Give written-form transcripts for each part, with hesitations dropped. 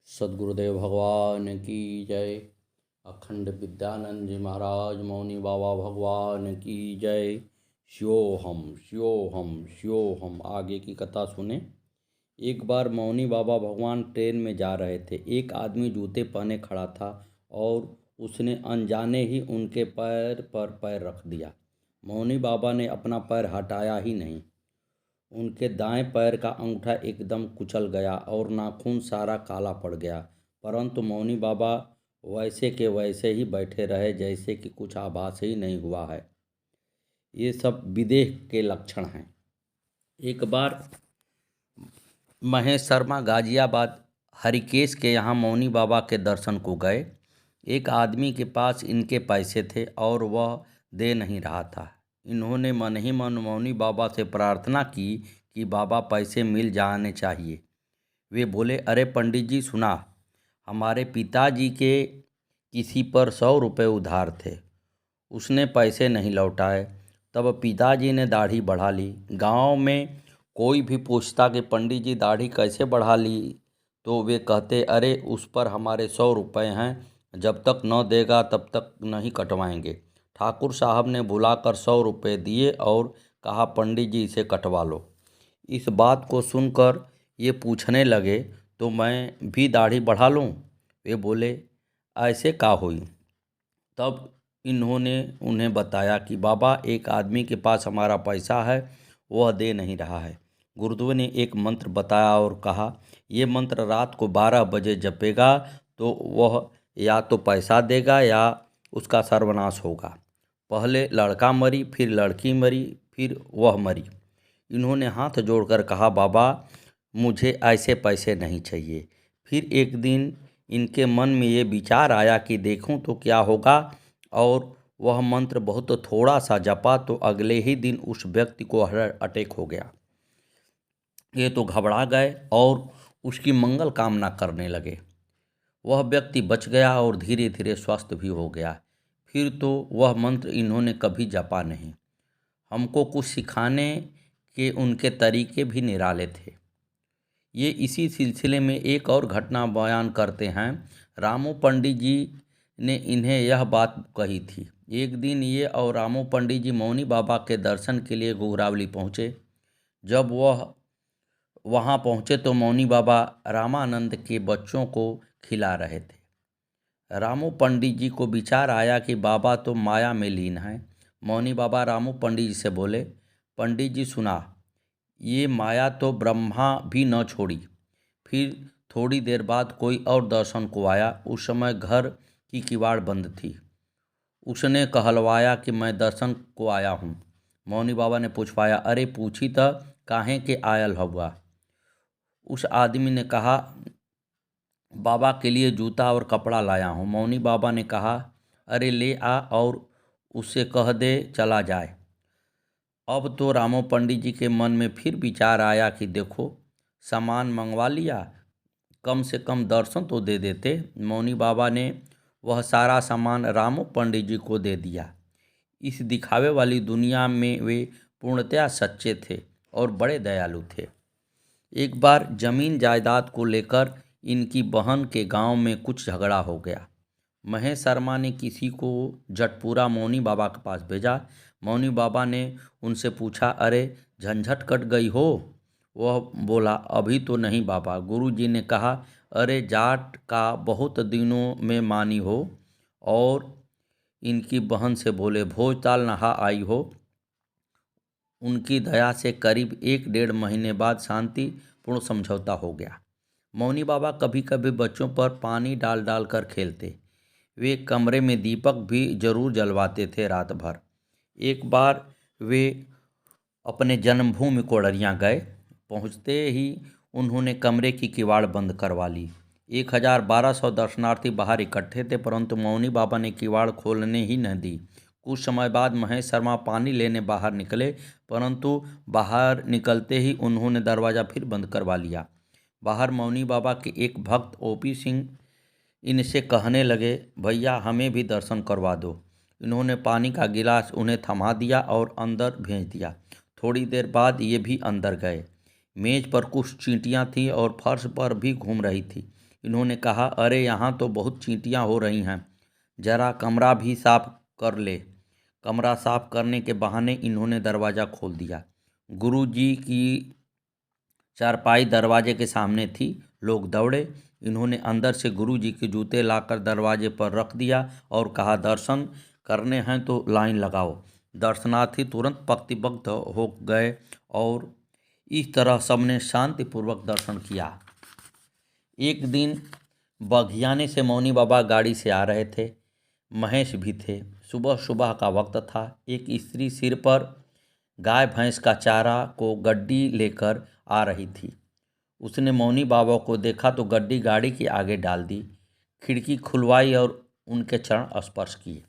सद्गुरुदेव भगवान की जय। अखंड विद्यानंद जी महाराज मौनी बाबा भगवान की जय। शिवोहम शिवोहम शिवोहम। आगे की कथा सुने। एक बार मौनी बाबा भगवान ट्रेन में जा रहे थे। एक आदमी जूते पहने खड़ा था और उसने अनजाने ही उनके पैर पर पैर रख दिया। मौनी बाबा ने अपना पैर हटाया ही नहीं। उनके दाएं पैर का अंगूठा एकदम कुचल गया और नाखून सारा काला पड़ गया, परंतु मौनी बाबा वैसे के वैसे ही बैठे रहे, जैसे कि कुछ आभास ही नहीं हुआ है। ये सब विदेह के लक्षण हैं। एक बार महेश शर्मा गाजियाबाद हरिकेश के यहाँ मौनी बाबा के दर्शन को गए। एक आदमी के पास इनके पैसे थे और वह दे नहीं रहा था। इन्होंने मन ही मन मौनी बाबा से प्रार्थना की कि बाबा पैसे मिल जाने चाहिए। वे बोले, अरे पंडित जी सुना, हमारे पिताजी के किसी पर 100 रुपये उधार थे, उसने पैसे नहीं लौटाए। तब पिताजी ने दाढ़ी बढ़ा ली। गांव में कोई भी पूछता कि पंडित जी दाढ़ी कैसे बढ़ा ली, तो वे कहते, अरे उस पर हमारे 100 रुपये हैं, जब तक न देगा तब तक नहीं कटवाएंगे। ठाकुर साहब ने बुलाकर 100 रुपये दिए और कहा, पंडित जी इसे कटवा लो। इस बात को सुनकर ये पूछने लगे, तो मैं भी दाढ़ी बढ़ा लूं? वे बोले, ऐसे का हुई? तब इन्होंने उन्हें बताया कि बाबा, एक आदमी के पास हमारा पैसा है, वह दे नहीं रहा है। गुरुदेव ने एक मंत्र बताया और कहा, ये मंत्र रात को 12 बजे जपेगा तो वह या तो पैसा देगा या उसका सर्वनाश होगा। पहले लड़का मरी, फिर लड़की मरी, फिर वह मरी। इन्होंने हाथ जोड़कर कहा, बाबा मुझे ऐसे पैसे नहीं चाहिए। फिर एक दिन इनके मन में ये विचार आया कि देखूं तो क्या होगा, और वह मंत्र बहुत थोड़ा सा जपा तो अगले ही दिन उस व्यक्ति को हार्ट अटैक हो गया। ये तो घबरा गए और उसकी मंगल कामना करने लगे। वह व्यक्ति बच गया और धीरे धीरे स्वस्थ भी हो गया। फिर तो वह मंत्र इन्होंने कभी जपा नहीं। हमको कुछ सिखाने के उनके तरीके भी निराले थे। ये इसी सिलसिले में एक और घटना बयान करते हैं। रामू पंडित जी ने इन्हें यह बात कही थी। एक दिन ये और रामू पंडित जी मौनी बाबा के दर्शन के लिए घुघरावली पहुँचे। जब वह वहाँ पहुँचे तो मौनी बाबा रामानंद के बच्चों को खिला रहे थे। रामू पंडित जी को विचार आया कि बाबा तो माया में लीन हैं। मौनी बाबा रामू पंडित जी से बोले, पंडित जी सुना, ये माया तो ब्रह्मा भी न छोड़ी। फिर थोड़ी देर बाद कोई और दर्शन को आया। उस समय घर की किवाड़ बंद थी। उसने कहलवाया कि मैं दर्शन को आया हूँ। मौनी बाबा ने पूछवाया, अरे पूछी तो काहे के आयल हुआ? उस आदमी ने कहा, बाबा के लिए जूता और कपड़ा लाया हूँ। मौनी बाबा ने कहा, अरे ले आ और उससे कह दे चला जाए। अब तो रामू पंडित जी के मन में फिर विचार आया कि देखो, सामान मंगवा लिया, कम से कम दर्शन तो दे देते। मौनी बाबा ने वह सारा सामान रामू पंडित जी को दे दिया। इस दिखावे वाली दुनिया में वे पूर्णतया सच्चे थे और बड़े दयालु थे। एक बार जमीन जायदाद को लेकर इनकी बहन के गांव में कुछ झगड़ा हो गया। महेश शर्मा ने किसी को जटपुरा मौनी बाबा के पास भेजा। मौनी बाबा ने उनसे पूछा, अरे झंझट कट गई हो? वह बोला, अभी तो नहीं बाबा। गुरुजी ने कहा, अरे जाट का बहुत दिनों में मानी हो। और इनकी बहन से बोले, भोजताल नहा आई हो। उनकी दया से करीब 1-1.5 महीने बाद शांतिपूर्ण समझौता हो गया। मौनी बाबा कभी कभी बच्चों पर पानी डाल डाल कर खेलते। वे कमरे में दीपक भी जरूर जलवाते थे रात भर। एक बार वे अपने जन्मभूमि कोडरिया गए। पहुंचते ही उन्होंने कमरे की किवाड़ बंद करवा ली। 1200 दर्शनार्थी बाहर इकट्ठे थे, परंतु मौनी बाबा ने किवाड़ खोलने ही न दी। कुछ समय बाद महेश शर्मा पानी लेने बाहर निकले, परंतु बाहर निकलते ही उन्होंने दरवाज़ा फिर बंद करवा लिया। बाहर मौनी बाबा के एक भक्त ओपी सिंह इनसे कहने लगे, भैया हमें भी दर्शन करवा दो। इन्होंने पानी का गिलास उन्हें थमा दिया और अंदर भेज दिया। थोड़ी देर बाद ये भी अंदर गए। मेज पर कुछ चींटियां थीं और फर्श पर भी घूम रही थी। इन्होंने कहा, अरे यहाँ तो बहुत चींटियाँ हो रही हैं, जरा कमरा भी साफ कर ले। कमरा साफ करने के बहाने इन्होंने दरवाज़ा खोल दिया। गुरुजी की चारपाई दरवाजे के सामने थी। लोग दौड़े। इन्होंने अंदर से गुरुजी के जूते लाकर दरवाजे पर रख दिया और कहा, दर्शन करने हैं तो लाइन लगाओ। दर्शनार्थी तुरंत पंक्तिबद्ध हो गए और इस तरह सबने शांतिपूर्वक दर्शन किया। एक दिन बघियाने से मौनी बाबा गाड़ी से आ रहे थे। महेश भी थे। सुबह सुबह का वक्त था। एक स्त्री सिर पर गाय भैंस का चारा को गड्डी लेकर आ रही थी। उसने मौनी बाबा को देखा तो गड्डी गाड़ी के आगे डाल दी, खिड़की खुलवाई और उनके चरण स्पर्श किए।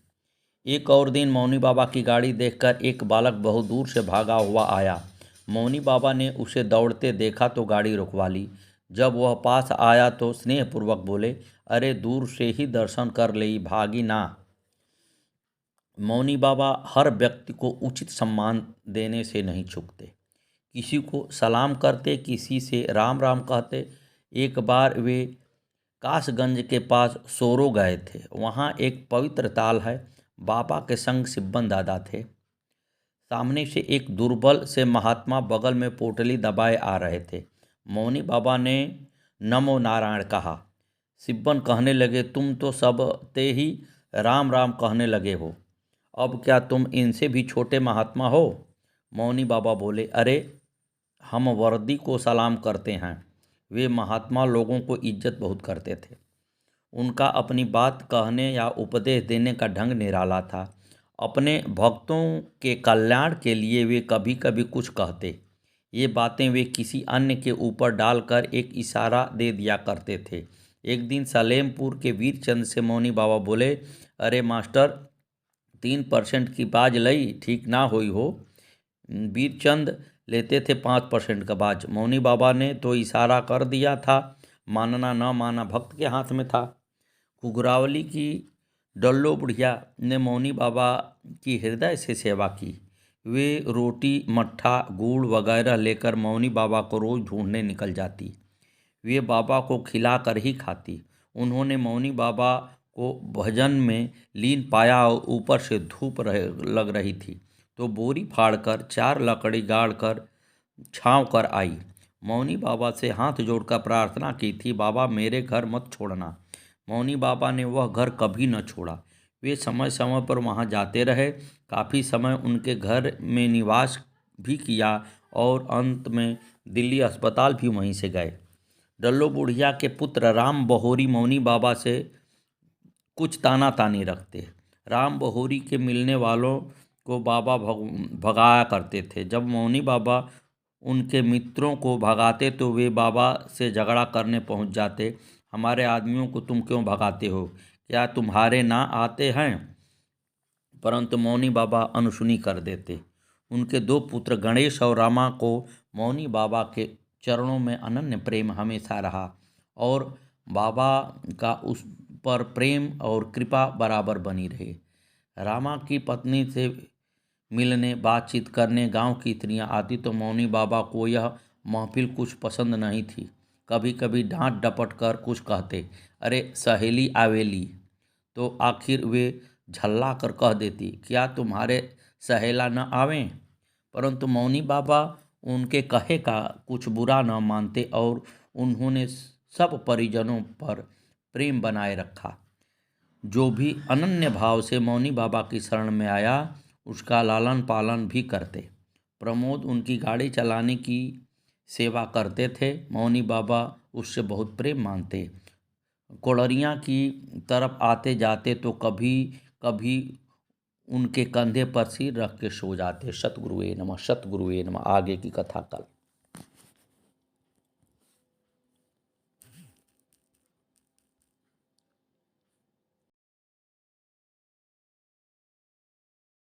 एक और दिन मौनी बाबा की गाड़ी देखकर एक बालक बहुत दूर से भागा हुआ आया। मौनी बाबा ने उसे दौड़ते देखा तो गाड़ी रुकवा ली। जब वह पास आया तो स्नेहपूर्वक बोले, अरे दूर से ही दर्शन कर ले, भागी ना। मौनी बाबा हर व्यक्ति को उचित सम्मान देने से नहीं चूकते। किसी को सलाम करते, किसी से राम राम कहते। एक बार वे कासगंज के पास सोरो गए थे। वहाँ एक पवित्र ताल है। बाबा के संग सिब्बन दादा थे। सामने से एक दुर्बल से महात्मा बगल में पोटली दबाए आ रहे थे। मौनी बाबा ने नमो नारायण कहा। सिब्बन कहने लगे, तुम तो सब ते ही राम राम कहने लगे हो, अब क्या तुम इनसे भी छोटे महात्मा हो? मौनी बाबा बोले, अरे हम वर्दी को सलाम करते हैं। वे महात्मा लोगों को इज्जत बहुत करते थे। उनका अपनी बात कहने या उपदेश देने का ढंग निराला था। अपने भक्तों के कल्याण के लिए वे कभी कभी कुछ कहते। ये बातें वे किसी अन्य के ऊपर डालकर एक इशारा दे दिया करते थे। एक दिन सलेमपुर के वीरचंद से मौनी बाबा बोले, अरे मास्टर, 3% की बाज लई ठीक ना हुई हो। वीरचंद लेते थे 5% का बाज। मौनी बाबा ने तो इशारा कर दिया था, मानना न माना भक्त के हाथ में था। घुघरावली की डल्लो बुढ़िया ने मौनी बाबा की हृदय से सेवा की। वे रोटी मट्ठा गुड़ वगैरह लेकर मौनी बाबा को रोज़ ढूंढने निकल जाती। वे बाबा को खिलाकर ही खाती। उन्होंने मौनी बाबा को भजन में लीन पाया और ऊपर से धूप लग रही थी तो बोरी फाड़कर 4 लकड़ी गाड़कर छाँव कर आई। मौनी बाबा से हाथ जोड़कर प्रार्थना की थी, बाबा मेरे घर मत छोड़ना। मौनी बाबा ने वह घर कभी न छोड़ा। वे समय समय पर वहाँ जाते रहे। काफ़ी समय उनके घर में निवास भी किया और अंत में दिल्ली अस्पताल भी वहीं से गए। डल्लो बुढ़िया के पुत्र राम बहोरी मौनी बाबा से कुछ ताना तानी रखते। राम बहोरी के मिलने वालों को बाबा भगाया करते थे। जब मौनी बाबा उनके मित्रों को भगाते तो वे बाबा से झगड़ा करने पहुंच जाते। हमारे आदमियों को तुम क्यों भगाते हो? क्या तुम्हारे ना आते हैं? परंतु मौनी बाबा अनसुनी कर देते। उनके 2 पुत्र गणेश और रामा को मौनी बाबा के चरणों में अनन्य प्रेम हमेशा रहा और बाबा का उस पर प्रेम और कृपा बराबर बनी रही। रामा की पत्नी से मिलने बातचीत करने गांव की स्त्रियां आती तो मौनी बाबा को यह महफिल कुछ पसंद नहीं थी। कभी कभी डांट डपट कर कुछ कहते, अरे सहेली आवेली, तो आखिर वे झल्ला कर कह देती, क्या तुम्हारे सहेला न आवें? परंतु मौनी बाबा उनके कहे का कुछ बुरा न मानते और उन्होंने सब परिजनों पर प्रेम बनाए रखा। जो भी अनन्य भाव से मौनी बाबा की शरण में आया उसका लालन पालन भी करते। प्रमोद उनकी गाड़ी चलाने की सेवा करते थे। मौनी बाबा उससे बहुत प्रेम मानते। कोड़रियाँ की तरफ आते जाते तो कभी कभी उनके कंधे पर सिर रख के सो जाते। सतगुरुवे नमः, सतगुरुवे नमः। आगे की कथा कल।